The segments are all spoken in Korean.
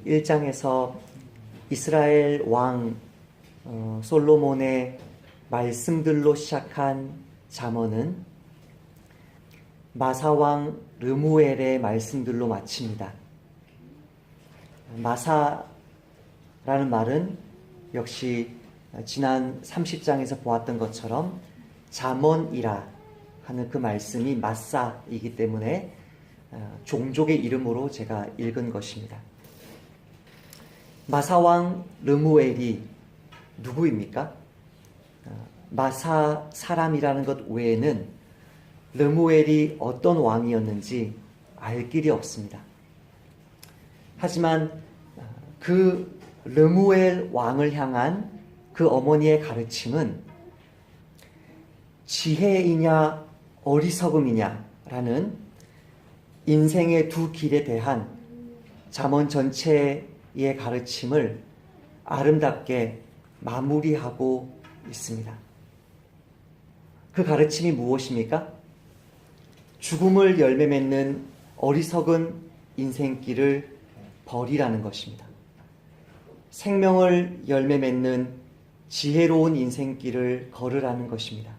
1장에서 이스라엘 왕 솔로몬의 말씀들로 시작한 잠언은 마사왕 르무엘의 말씀들로 마칩니다. 마사라는 말은 역시 지난 30장에서 보았던 것처럼 잠언이라 하는 그 말씀이 마사이기 때문에 종족의 이름으로 제가 읽은 것입니다. 마사왕 르무엘이 누구입니까? 마사 사람이라는 것 외에는 르무엘이 어떤 왕이었는지 알 길이 없습니다. 하지만 그 르무엘 왕을 향한 그 어머니의 가르침은 지혜이냐 어리석음이냐라는 인생의 두 길에 대한 잠언 전체의 가르침을 아름답게 마무리하고 있습니다. 그 가르침이 무엇입니까? 죽음을 열매 맺는 어리석은 인생길을 버리라는 것입니다. 생명을 열매 맺는 지혜로운 인생길을 걸으라는 것입니다.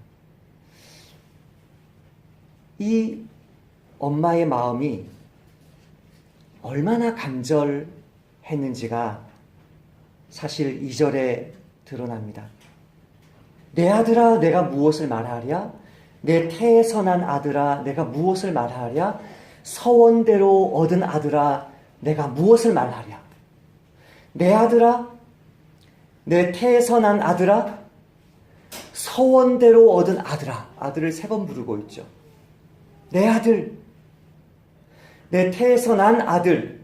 이 엄마의 마음이 얼마나 간절했는지가 사실 2절에 드러납니다. 내 아들아 내가 무엇을 말하랴? 내 태에서 난 아들아 내가 무엇을 말하랴? 서원대로 얻은 아들아 내가 무엇을 말하랴? 내 아들아 내 태에서 난 아들아 서원대로 얻은 아들아. 아들을 3번 부르고 있죠. 내 아들, 내 태에서 난 아들.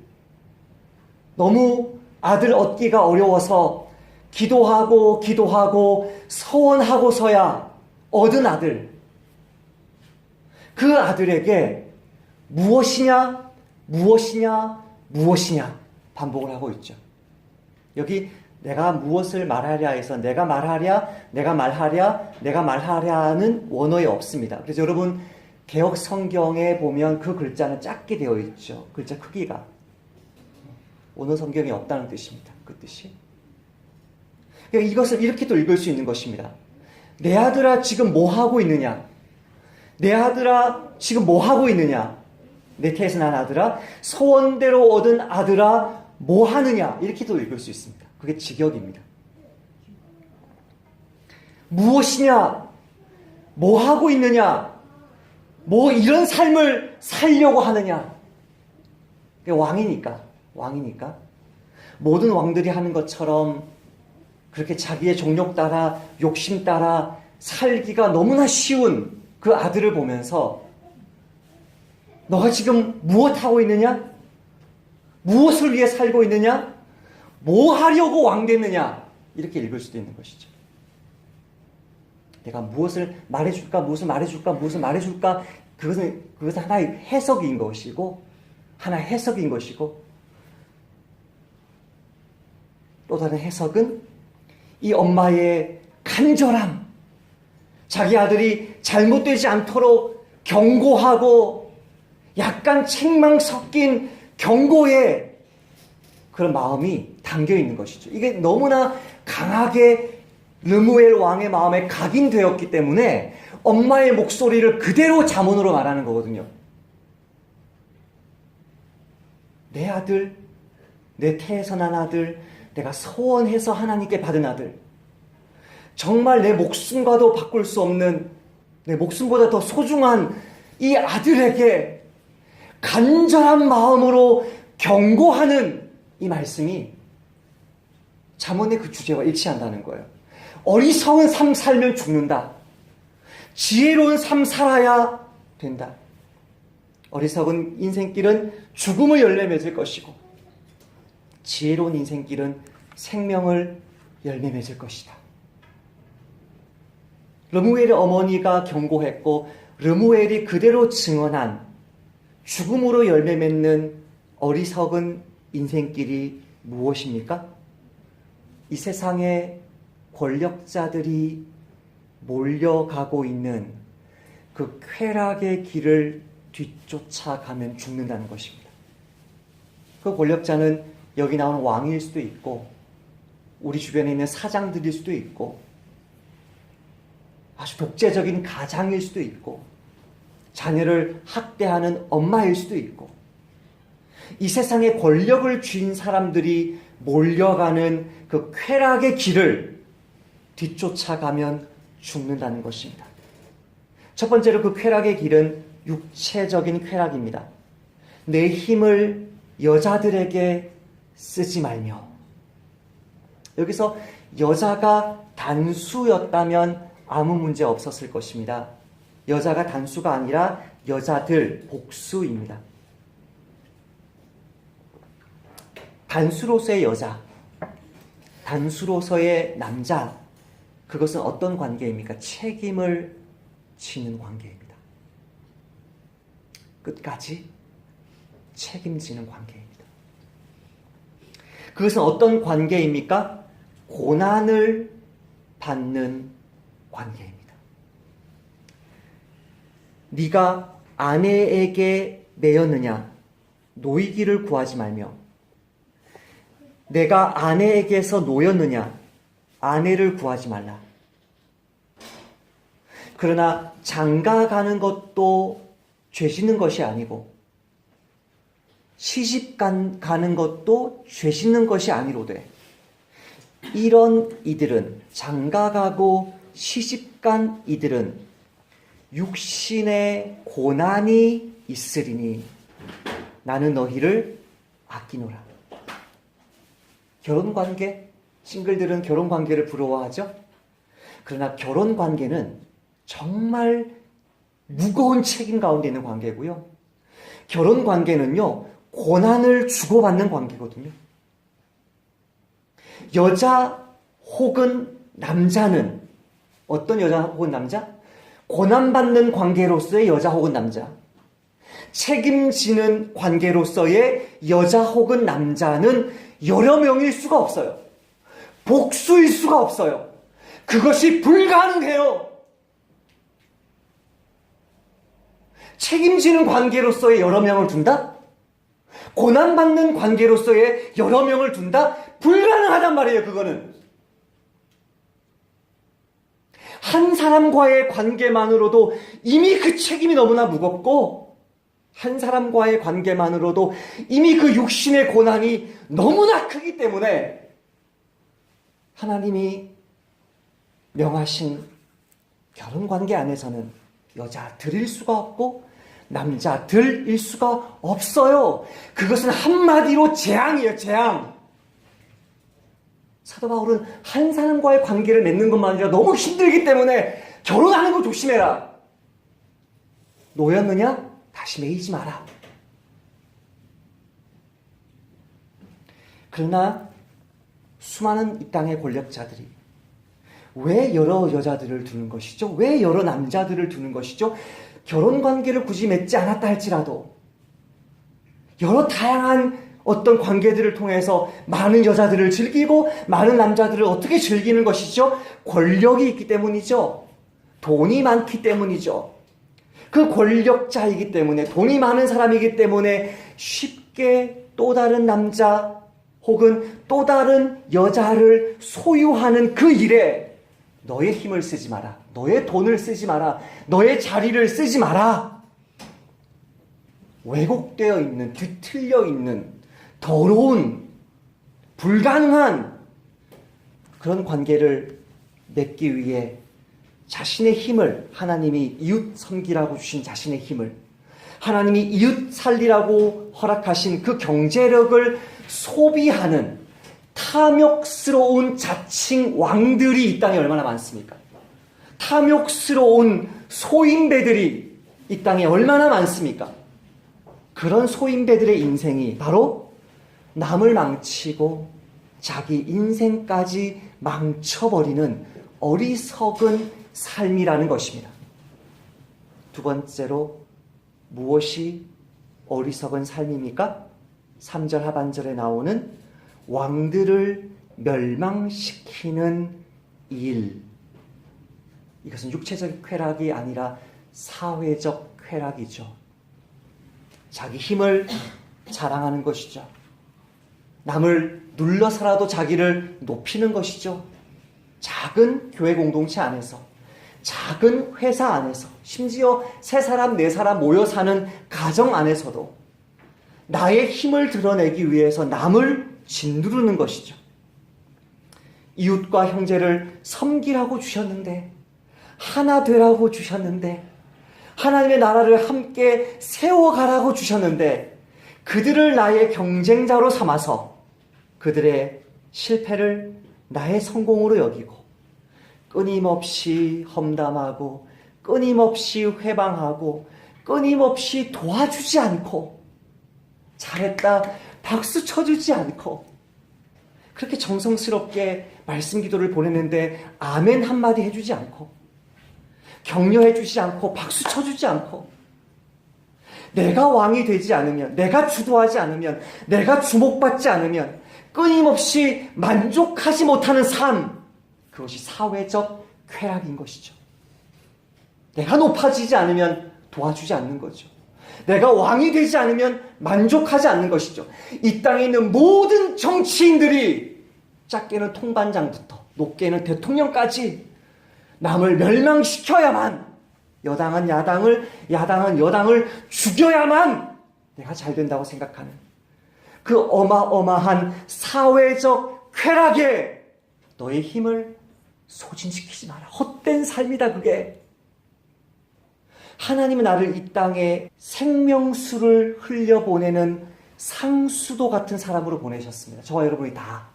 너무 아들 얻기가 어려워서 기도하고 서원하고서야 얻은 아들. 그 아들에게 무엇이냐 반복을 하고 있죠. 여기 내가 무엇을 말하랴 해서 내가 말하랴는 원어에 없습니다. 그래서 여러분 개역 성경에 보면 그 글자는 작게 되어 있죠. 글자 크기가. 원어 성경에 없다는 뜻입니다. 그 뜻이. 그러니까 이것을 이렇게 또 읽을 수 있는 것입니다. 내 아들아 지금 뭐 하고 있느냐? 내 아들아 지금 뭐 하고 있느냐? 내 태에서 난 아들아 소원대로 얻은 아들아 뭐 하느냐? 이렇게도 읽을 수 있습니다. 그게 직역입니다. 무엇이냐? 뭐 하고 있느냐? 뭐 이런 삶을 살려고 하느냐? 왕이니까 모든 왕들이 하는 것처럼 그렇게 자기의 종욕 따라 욕심 따라 살기가 너무나 쉬운 그 아들을 보면서 너가 지금 무엇하고 있느냐? 무엇을 위해 살고 있느냐? 뭐 하려고 왕 됐느냐? 이렇게 읽을 수도 있는 것이죠. 내가 무엇을 말해줄까? 그것은 하나의 해석인 것이고 또 다른 해석은 이 엄마의 간절함, 자기 아들이 잘못되지 않도록 경고하고 약간 책망 섞인 경고의 그런 마음이 담겨 있는 것이죠. 이게 너무나 강하게 르무엘 왕의 마음에 각인되었기 때문에 엄마의 목소리를 그대로 잠언으로 말하는 거거든요. 내 아들, 내 태에서 난 아들, 내가 소원해서 하나님께 받은 아들, 정말 내 목숨과도 바꿀 수 없는, 내 목숨보다 더 소중한 이 아들에게 간절한 마음으로 경고하는 이 말씀이 잠언의 그 주제와 일치한다는 거예요. 어리석은 삶 살면 죽는다. 지혜로운 삶 살아야 된다. 어리석은 인생길은 죽음을 열매 맺을 것이고 지혜로운 인생길은 생명을 열매 맺을 것이다. 르무엘의 어머니가 경고했고 르무엘이 그대로 증언한 죽음으로 열매 맺는 어리석은 인생길이 무엇입니까? 이 세상에 권력자들이 몰려가고 있는 그 쾌락의 길을 뒤쫓아가면 죽는다는 것입니다. 그 권력자는 여기 나오는 왕일 수도 있고 우리 주변에 있는 사장들일 수도 있고 아주 독재적인 가장일 수도 있고 자녀를 학대하는 엄마일 수도 있고 이 세상에 권력을 쥔 사람들이 몰려가는 그 쾌락의 길을 뒤쫓아가면 죽는다는 것입니다. 첫 번째로 그 쾌락의 길은 육체적인 쾌락입니다. 내 힘을 여자들에게 쓰지 말며. 여기서 여자가 단수였다면 아무 문제 없었을 것입니다. 여자가 단수가 아니라 여자들 복수입니다. 단수로서의 여자, 단수로서의 남자, 그것은 어떤 관계입니까? 책임을 지는 관계입니다. 끝까지 책임지는 관계입니다. 그것은 어떤 관계입니까? 고난을 받는 관계입니다. 네가 아내에게 매였느냐? 노이기를 구하지 말며 내가 아내에게서 노였느냐? 아내를 구하지 말라. 그러나 장가 가는 것도 죄 짓는 것이 아니고 시집 가는 것도 죄 짓는 것이 아니로되 이런 이들은 장가 가고 시집 간 이들은 육신의 고난이 있으리니 나는 너희를 아끼노라. 결혼관계, 싱글들은 결혼관계를 부러워하죠. 그러나 결혼관계는 정말 무거운 책임 가운데 있는 관계고요. 결혼관계는요, 고난을 주고받는 관계거든요. 여자 혹은 남자는 어떤 여자 혹은 남자? 고난받는 관계로서의 여자 혹은 남자. 책임지는 관계로서의 여자 혹은 남자는 여러 명일 수가 없어요. 복수일 수가 없어요. 그것이 불가능해요. 책임지는 관계로서의 여러 명을 둔다? 고난받는 관계로서의 여러 명을 둔다? 불가능하단 말이에요, 그거는. 한 사람과의 관계만으로도 이미 그 책임이 너무나 무겁고, 한 사람과의 관계만으로도 이미 그 육신의 고난이 너무나 크기 때문에 하나님이 명하신 결혼관계 안에서는 여자들일 수가 없고 남자들일 수가 없어요. 그것은 한마디로 재앙이에요, 재앙. 사도 바울은 한 사람과의 관계를 맺는 것만 아니라 너무 힘들기 때문에 결혼하는 거 조심해라. 노였느냐? 다시 매이지 마라. 그러나 수많은 이 땅의 권력자들이 왜 여러 여자들을 두는 것이죠? 왜 여러 남자들을 두는 것이죠? 결혼관계를 굳이 맺지 않았다 할지라도 여러 다양한 어떤 관계들을 통해서 많은 여자들을 즐기고 많은 남자들을 어떻게 즐기는 것이죠? 권력이 있기 때문이죠. 돈이 많기 때문이죠. 그 권력자이기 때문에, 돈이 많은 사람이기 때문에 쉽게 또 다른 남자 혹은 또 다른 여자를 소유하는 그 일에 너의 힘을 쓰지 마라. 너의 돈을 쓰지 마라. 너의 자리를 쓰지 마라. 왜곡되어 있는, 뒤틀려 있는, 더러운, 불가능한 그런 관계를 맺기 위해 자신의 힘을, 하나님이 이웃 섬기라고 주신 자신의 힘을, 하나님이 이웃 살리라고 허락하신 그 경제력을 소비하는 탐욕스러운 자칭 왕들이 이 땅에 얼마나 많습니까? 탐욕스러운 소인배들이 이 땅에 얼마나 많습니까? 그런 소인배들의 인생이 바로 남을 망치고 자기 인생까지 망쳐버리는 어리석은 삶이라는 것입니다. 두 번째로 무엇이 어리석은 삶입니까? 3절 하반절에 나오는 왕들을 멸망시키는 일. 이것은 육체적 쾌락이 아니라 사회적 쾌락이죠. 자기 힘을 자랑하는 것이죠. 남을 눌러서라도 자기를 높이는 것이죠. 작은 교회 공동체 안에서, 작은 회사 안에서, 심지어 세 사람, 네 사람 모여 사는 가정 안에서도 나의 힘을 드러내기 위해서 남을 짓누르는 것이죠. 이웃과 형제를 섬기라고 주셨는데, 하나 되라고 주셨는데, 하나님의 나라를 함께 세워가라고 주셨는데, 그들을 나의 경쟁자로 삼아서 그들의 실패를 나의 성공으로 여기고 끊임없이 험담하고 끊임없이 회방하고 끊임없이 도와주지 않고 잘했다 박수 쳐주지 않고 그렇게 정성스럽게 말씀 기도를 보냈는데 아멘 한마디 해주지 않고 격려해주지 않고 박수 쳐주지 않고 내가 왕이 되지 않으면, 내가 주도하지 않으면, 내가 주목받지 않으면 끊임없이 만족하지 못하는 삶, 그것이 사회적 쾌락인 것이죠. 내가 높아지지 않으면 도와주지 않는 거죠. 내가 왕이 되지 않으면 만족하지 않는 것이죠. 이 땅에 있는 모든 정치인들이 작게는 통반장부터 높게는 대통령까지 남을 멸망시켜야만, 여당은 야당을, 야당은 여당을 죽여야만 내가 잘 된다고 생각하는 그 어마어마한 사회적 쾌락에 너의 힘을 소진시키지 마라. 헛된 삶이다 그게. 하나님은 나를 이 땅에 생명수를 흘려보내는 상수도 같은 사람으로 보내셨습니다. 저와 여러분이 다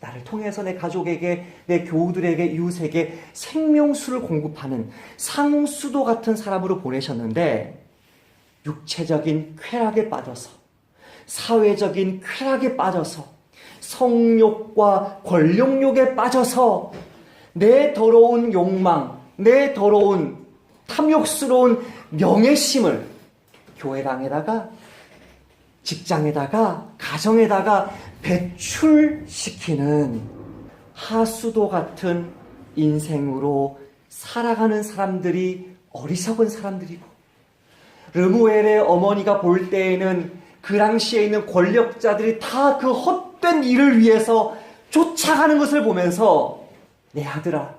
나를 통해서 내 가족에게, 내 교우들에게, 이웃에게 생명수를 공급하는 상수도 같은 사람으로 보내셨는데 육체적인 쾌락에 빠져서, 사회적인 쾌락에 빠져서, 성욕과 권력욕에 빠져서 내 더러운 욕망, 내 더러운 탐욕스러운 명예심을 교회당에다가, 직장에다가, 가정에다가 배출시키는 하수도 같은 인생으로 살아가는 사람들이 어리석은 사람들이고, 르무엘의 어머니가 볼 때에는 그 당시에 있는 권력자들이 다 그 헛된 일을 위해서 쫓아가는 것을 보면서 내 아들아,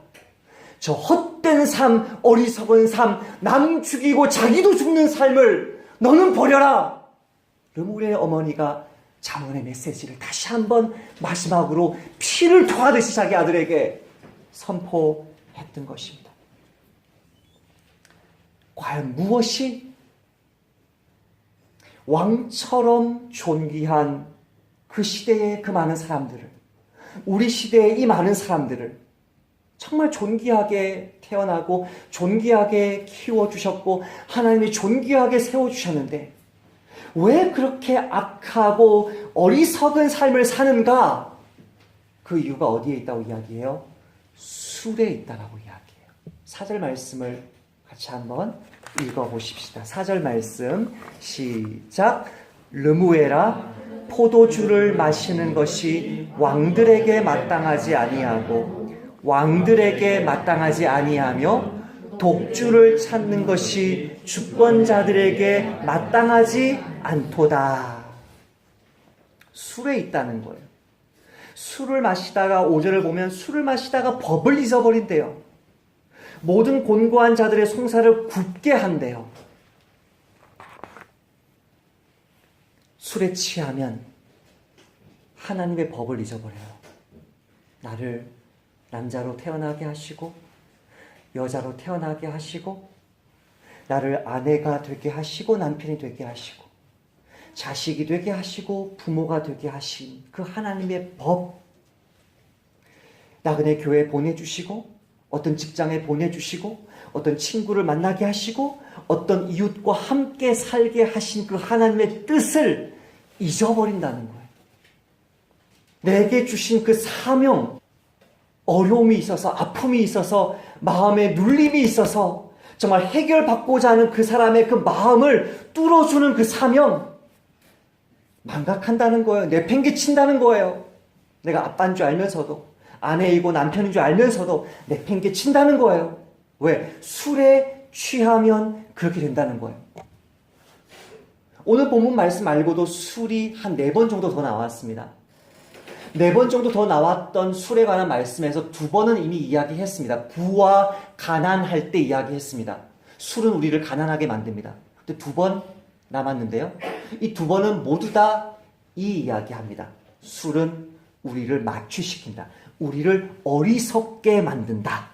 저 헛된 삶, 어리석은 삶, 남 죽이고 자기도 죽는 삶을 너는 버려라. 르무엘의 어머니가 잠언의 메시지를 다시 한번 마지막으로 피를 토하듯이 자기 아들에게 선포했던 것입니다. 과연 무엇이 왕처럼 존귀한 그 시대의 그 많은 사람들을, 우리 시대의 이 많은 사람들을 정말 존귀하게 태어나고 존귀하게 키워주셨고 하나님이 존귀하게 세워주셨는데 왜 그렇게 악하고 어리석은 삶을 사는가? 그 이유가 어디에 있다고 이야기해요? 술에 있다라고 이야기해요. 4절 말씀을 같이 한번 읽어보십시다. 4절 말씀 시작. 르무엘아, 포도주를 마시는 것이 왕들에게 마땅하지 아니하고 왕들에게 마땅하지 아니하며 독주를 찾는 것이 주권자들에게 마땅하지 않도다. 술에 있다는 거예요. 술을 마시다가 5절을 보면 술을 마시다가 법을 잊어버린대요. 모든 곤고한 자들의 송사를 굽게 한대요. 술에 취하면 하나님의 법을 잊어버려요. 나를 남자로 태어나게 하시고 여자로 태어나게 하시고 나를 아내가 되게 하시고 남편이 되게 하시고 자식이 되게 하시고 부모가 되게 하신 그 하나님의 법, 나그네 교회에 보내주시고 어떤 직장에 보내주시고 어떤 친구를 만나게 하시고 어떤 이웃과 함께 살게 하신 그 하나님의 뜻을 잊어버린다는 거예요. 내게 주신 그 사명, 어려움이 있어서, 아픔이 있어서, 마음에 눌림이 있어서 정말 해결받고자 하는 그 사람의 그 마음을 뚫어주는 그 사명, 망각한다는 거예요. 내팽개친다는 거예요. 내가 아빠인 줄 알면서도, 아내이고 남편인 줄 알면서도 내팽개친다는 거예요. 왜? 술에 취하면 그렇게 된다는 거예요. 오늘 본문 말씀 말고도 술이 한 4번 정도 더 나왔습니다. 4번 정도 더 나왔던 술에 관한 말씀에서 2번은 이미 이야기했습니다. 부와 가난할 때 이야기했습니다. 술은 우리를 가난하게 만듭니다. 근데 2번 남았는데요. 이 2번은 모두 다 이 이야기합니다. 술은 우리를 마취시킨다. 우리를 어리석게 만든다.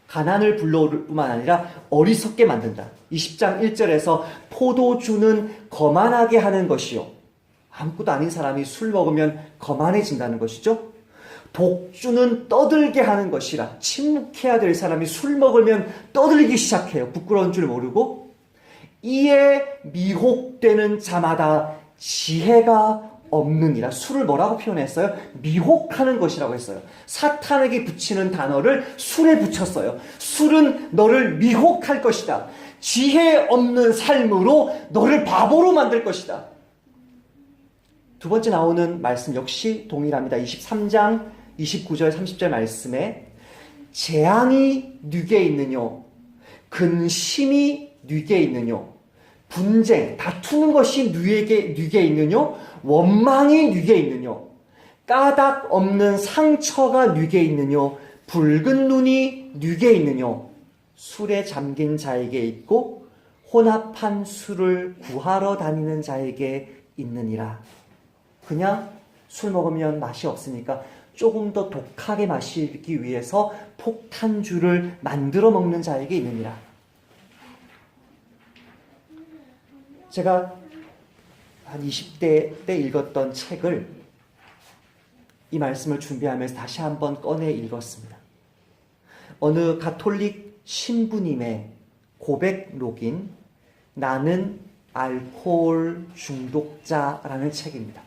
가난을 불러올 뿐만 아니라 어리석게 만든다. 20장 1절에서 포도주는 거만하게 하는 것이요. 아무것도 아닌 사람이 술 먹으면 거만해진다는 것이죠. 독주는 떠들게 하는 것이라. 침묵해야 될 사람이 술 먹으면 떠들기 시작해요. 부끄러운 줄 모르고. 이에 미혹되는 자마다 지혜가 없느니라. 술을 뭐라고 표현했어요? 미혹하는 것이라고 했어요. 사탄에게 붙이는 단어를 술에 붙였어요. 술은 너를 미혹할 것이다. 지혜 없는 삶으로 너를 바보로 만들 것이다. 2번째 나오는 말씀 역시 동일합니다. 23장 29절 30절 말씀에 재앙이 네게 있느뇨, 근심이 네게 있느뇨, 분쟁, 다투는 것이 네게 있느뇨, 원망이 네게 있느뇨, 까닭 없는 상처가 네게 있느뇨, 붉은 눈이 네게 있느뇨, 술에 잠긴 자에게 있고 혼합한 술을 구하러 다니는 자에게 있느니라. 그냥 술 먹으면 맛이 없으니까 조금 더 독하게 마시기 위해서 폭탄주를 만들어 먹는 자에게 있느니라. 제가 한 20대 때 읽었던 책을 이 말씀을 준비하면서 다시 한번 꺼내 읽었습니다. 어느 가톨릭 신부님의 고백록인 나는 알코올 중독자라는 책입니다.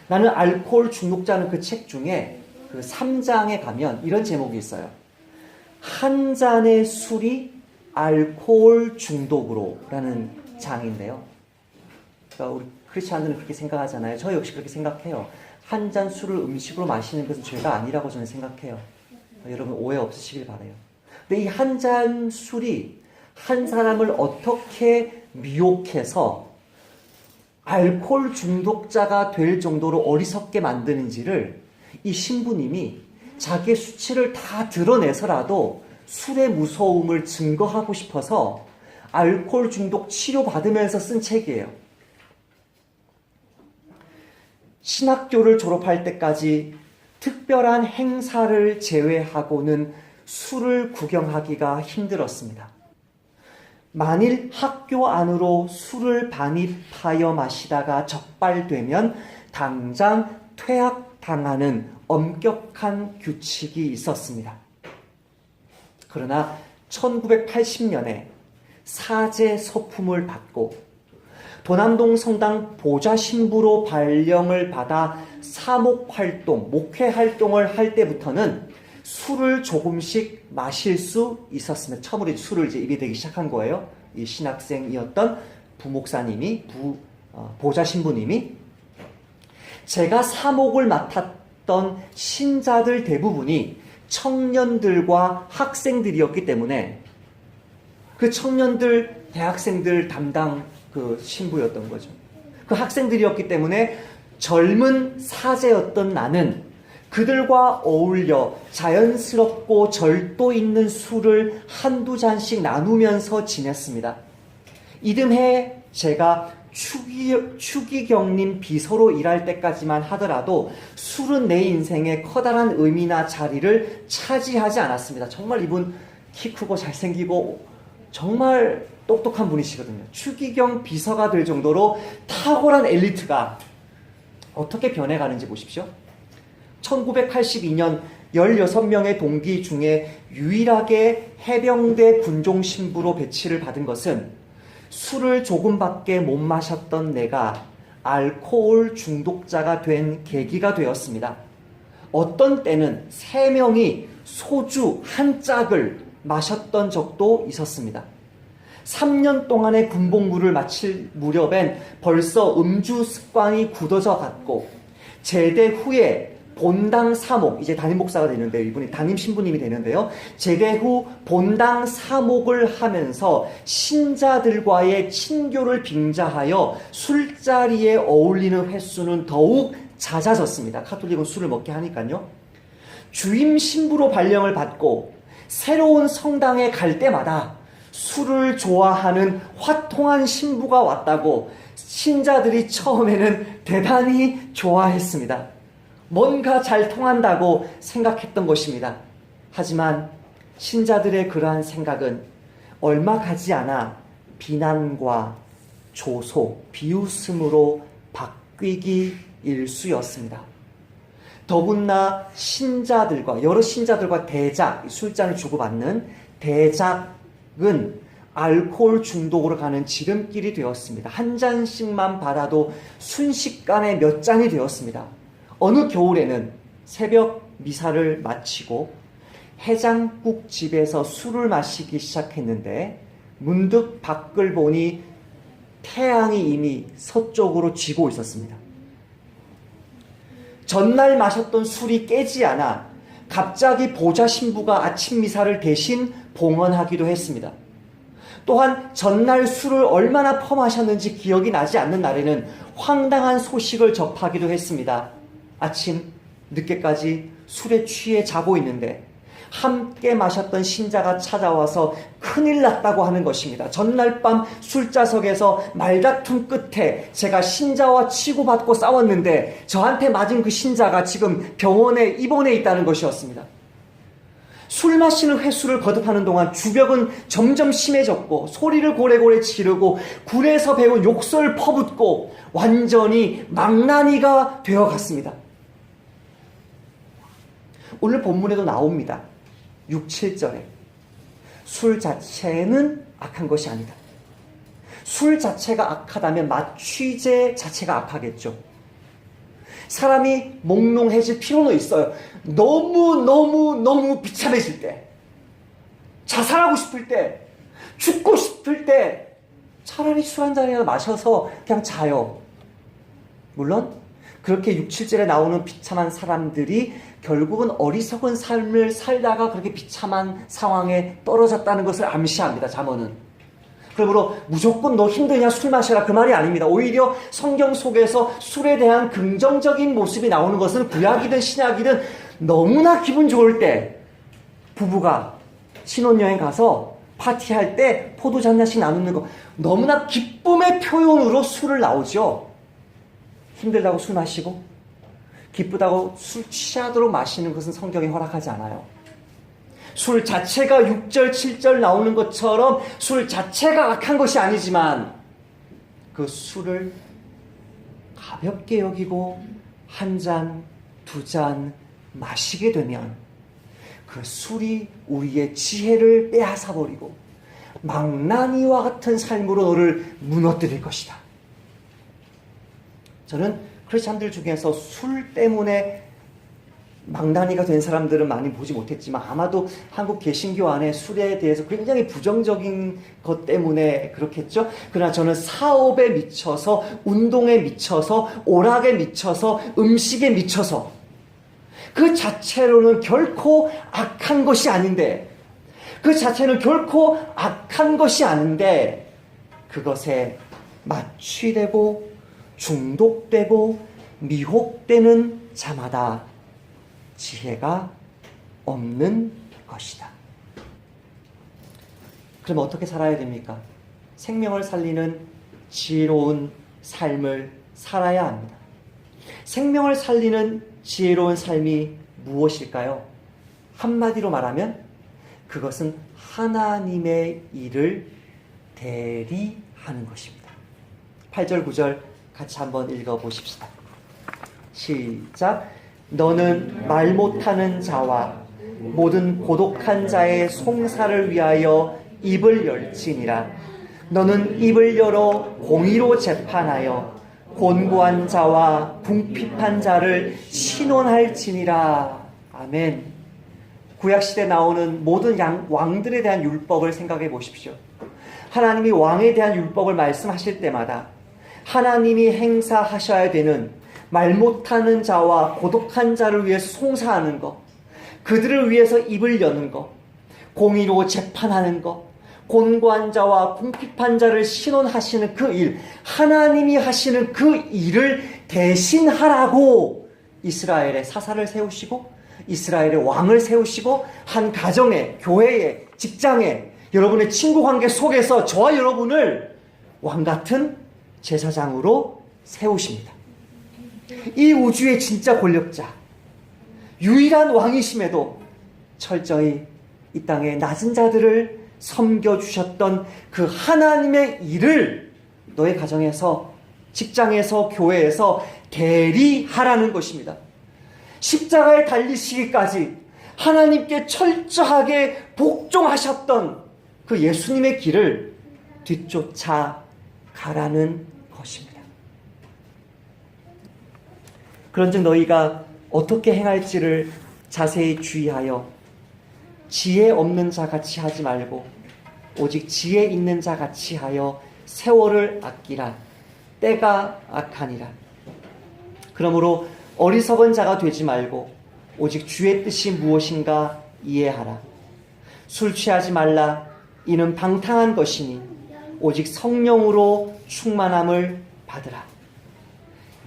나는 알코올 중독자는 그 책 중에 그 3장에 가면 이런 제목이 있어요. 한 잔의 술이 알코올 중독으로 라는 장인데요. 그러니까 우리 크리스찬들은 그렇게 생각하잖아요. 저 역시 그렇게 생각해요. 한 잔 술을 음식으로 마시는 것은 죄가 아니라고 저는 생각해요. 여러분 오해 없으시길 바라요. 근데 이 한 잔 술이 한 사람을 어떻게 미혹해서 알코올 중독자가 될 정도로 어리석게 만드는지를 이 신부님이 자기의 수치를 다 드러내서라도 술의 무서움을 증거하고 싶어서 알코올 중독 치료받으면서 쓴 책이에요. 신학교를 졸업할 때까지 특별한 행사를 제외하고는 술을 구경하기가 힘들었습니다. 만일 학교 안으로 술을 반입하여 마시다가 적발되면 당장 퇴학당하는 엄격한 규칙이 있었습니다. 그러나 1980년에 사제 서품을 받고 도남동 성당 보좌 신부로 발령을 받아 사목활동, 목회활동을 할 때부터는 술을 조금씩 마실 수 있었으면 처음으로 술을 이제 입에 대기 시작한 거예요. 이 신학생이었던 부목사님이 보좌 신부님이 제가 사목을 맡았던 신자들 대부분이 청년들과 학생들이었기 때문에 그 청년들, 대학생들 담당 그 신부였던 거죠. 그 학생들이었기 때문에 젊은 사제였던 나는 그들과 어울려 자연스럽고 절도 있는 술을 한두 잔씩 나누면서 지냈습니다. 이듬해 제가 추기경님 비서로 일할 때까지만 하더라도 술은 내 인생에 커다란 의미나 자리를 차지하지 않았습니다. 정말 이분 키 크고 잘생기고 정말 똑똑한 분이시거든요. 추기경 비서가 될 정도로 탁월한 엘리트가 어떻게 변해가는지 보십시오. 1982년 16명의 동기 중에 유일하게 해병대 군종 신부로 배치를 받은 것은 술을 조금밖에 못 마셨던 내가 알코올 중독자가 된 계기가 되었습니다. 어떤 때는 3명이 소주 한 짝을 마셨던 적도 있었습니다. 3년 동안의 군복무를 마칠 무렵엔 벌써 음주 습관이 굳어져 갔고 제대 후에 본당 사목, 이제 담임 목사가 되는데요. 이분이 담임 신부님이 되는데요. 제대 후 본당 사목을 하면서 신자들과의 친교를 빙자하여 술자리에 어울리는 횟수는 더욱 잦아졌습니다. 카톨릭은 술을 먹게 하니까요. 주임 신부로 발령을 받고 새로운 성당에 갈 때마다 술을 좋아하는 화통한 신부가 왔다고 신자들이 처음에는 대단히 좋아했습니다. 뭔가 잘 통한다고 생각했던 것입니다. 하지만 신자들의 그러한 생각은 얼마 가지 않아 비난과 조소, 비웃음으로 바뀌기 일쑤였습니다. 더군다나 신자들과 여러 신자들과 대작, 술잔을 주고받는 대작은 알코올 중독으로 가는 지름길이 되었습니다. 한 잔씩만 받아도 순식간에 몇 잔이 되었습니다. 어느 겨울에는 새벽 미사를 마치고 해장국 집에서 술을 마시기 시작했는데 문득 밖을 보니 태양이 이미 서쪽으로 지고 있었습니다. 전날 마셨던 술이 깨지 않아 갑자기 보좌 신부가 아침 미사를 대신 봉헌하기도 했습니다. 또한 전날 술을 얼마나 퍼마셨는지 기억이 나지 않는 날에는 황당한 소식을 접하기도 했습니다. 아침 늦게까지 술에 취해 자고 있는데 함께 마셨던 신자가 찾아와서 큰일 났다고 하는 것입니다. 전날 밤 술자석에서 말다툼 끝에 제가 신자와 치고받고 싸웠는데 저한테 맞은 그 신자가 지금 병원에 입원해 있다는 것이었습니다. 술 마시는 횟수를 거듭하는 동안 주벽은 점점 심해졌고 소리를 고래고래 지르고 굴에서 배운 욕설 퍼붓고 완전히 망나니가 되어갔습니다. 오늘 본문에도 나옵니다. 6, 7절에 술 자체는 악한 것이 아니다. 술 자체가 악하다면 마취제 자체가 악하겠죠. 사람이 몽롱해질 필요는 있어요. 너무 비참해질 때, 자살하고 싶을 때, 죽고 싶을 때 차라리 술 한 잔이라도 마셔서 그냥 자요. 물론 그렇게 6, 7절에 나오는 비참한 사람들이 결국은 어리석은 삶을 살다가 그렇게 비참한 상황에 떨어졌다는 것을 암시합니다. 잠언은. 그러므로 무조건 너 힘드냐 술 마셔라 그 말이 아닙니다. 오히려 성경 속에서 술에 대한 긍정적인 모습이 나오는 것은 구약이든 신약이든 너무나 기분 좋을 때 부부가 신혼여행 가서 파티할 때 포도주 한 잔씩 나누는 거 너무나 기쁨의 표현으로 술을 나오죠. 힘들다고 술 마시고 기쁘다고 술 취하도록 마시는 것은 성경이 허락하지 않아요. 술 자체가 6절, 7절 나오는 것처럼 술 자체가 악한 것이 아니지만 그 술을 가볍게 여기고 한 잔, 두 잔 마시게 되면 그 술이 우리의 지혜를 빼앗아버리고 망나니와 같은 삶으로 너를 무너뜨릴 것이다. 저는 크리스찬들 중에서 술 때문에 망나니가 된 사람들은 많이 보지 못했지만 아마도 한국 개신교 안에 술에 대해서 굉장히 부정적인 것 때문에 그렇겠죠. 그러나 저는 사업에 미쳐서 운동에 미쳐서 오락에 미쳐서 음식에 미쳐서 그 자체로는 결코 악한 것이 아닌데 그것에 마취되고 중독되고 미혹되는 자마다 지혜가 없는 것이다. 그럼 어떻게 살아야 됩니까? 생명을 살리는 지혜로운 삶을 살아야 합니다. 생명을 살리는 지혜로운 삶이 무엇일까요? 한마디로 말하면 그것은 하나님의 일을 대리하는 것입니다. 8절 9절 같이 한번 읽어보십시다. 시작. 너는 말 못하는 자와 모든 고독한 자의 송사를 위하여 입을 열지니라. 너는 입을 열어 공의로 재판하여 곤고한 자와 궁핍한 자를 신원할지니라. 아멘. 구약시대에 나오는 모든 왕들에 대한 율법을 생각해 보십시오. 하나님이 왕에 대한 율법을 말씀하실 때마다 하나님이 행사하셔야 되는 말 못하는 자와 고독한 자를 위해서 송사하는 것, 그들을 위해서 입을 여는 것, 공의로 재판하는 것, 곤고한 자와 궁핍한 자를 신원하시는 그 일, 하나님이 하시는 그 일을 대신하라고 이스라엘의 사사를 세우시고 이스라엘의 왕을 세우시고 한 가정에, 교회에, 직장에, 여러분의 친구 관계 속에서 저와 여러분을 왕같은 제사장으로 세우십니다. 이 우주의 진짜 권력자, 유일한 왕이심에도 철저히 이 땅의 낮은 자들을 섬겨주셨던 그 하나님의 일을 너의 가정에서, 직장에서, 교회에서 대리하라는 것입니다. 십자가에 달리시기까지 하나님께 철저하게 복종하셨던 그 예수님의 길을 뒤쫓아 가라는 것입니다. 그런즉 너희가 어떻게 행할지를 자세히 주의하여 지혜 없는 자 같이 하지 말고 오직 지혜 있는 자 같이 하여 세월을 아끼라. 때가 악하니라. 그러므로 어리석은 자가 되지 말고 오직 주의 뜻이 무엇인가 이해하라. 술 취하지 말라. 이는 방탕한 것이니 오직 성령으로 충만함을 받으라.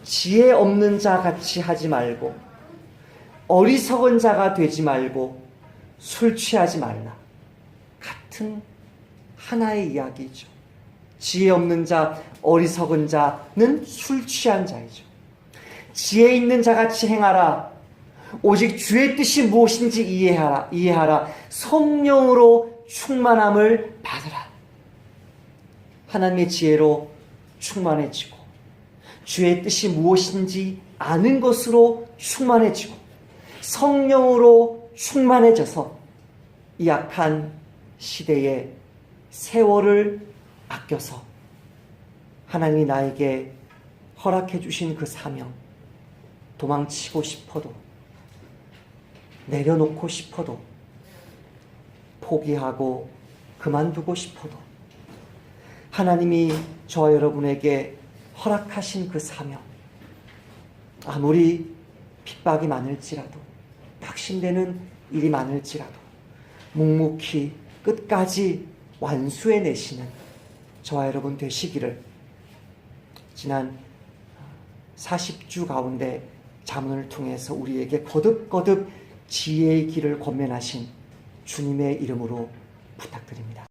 지혜 없는 자 같이 하지 말고 어리석은 자가 되지 말고 술 취하지 말라. 같은 하나의 이야기죠. 지혜 없는 자, 어리석은 자는 술 취한 자이죠. 지혜 있는 자같이 행하라. 오직 주의 뜻이 무엇인지 이해하라. 성령으로 충만함을 받으라. 하나님의 지혜로 충만해지고 주의 뜻이 무엇인지 아는 것으로 충만해지고 성령으로 충만해져서 이 악한 시대에 세월을 아껴서 하나님이 나에게 허락해 주신 그 사명, 도망치고 싶어도 내려놓고 싶어도 포기하고 그만두고 싶어도 하나님이 저와 여러분에게 허락하신 그 사명, 아무리 핍박이 많을지라도 낙심되는 일이 많을지라도 묵묵히 끝까지 완수해내시는 저와 여러분 되시기를 지난 40주 가운데 자문을 통해서 우리에게 거듭거듭 지혜의 길을 권면하신 주님의 이름으로 부탁드립니다.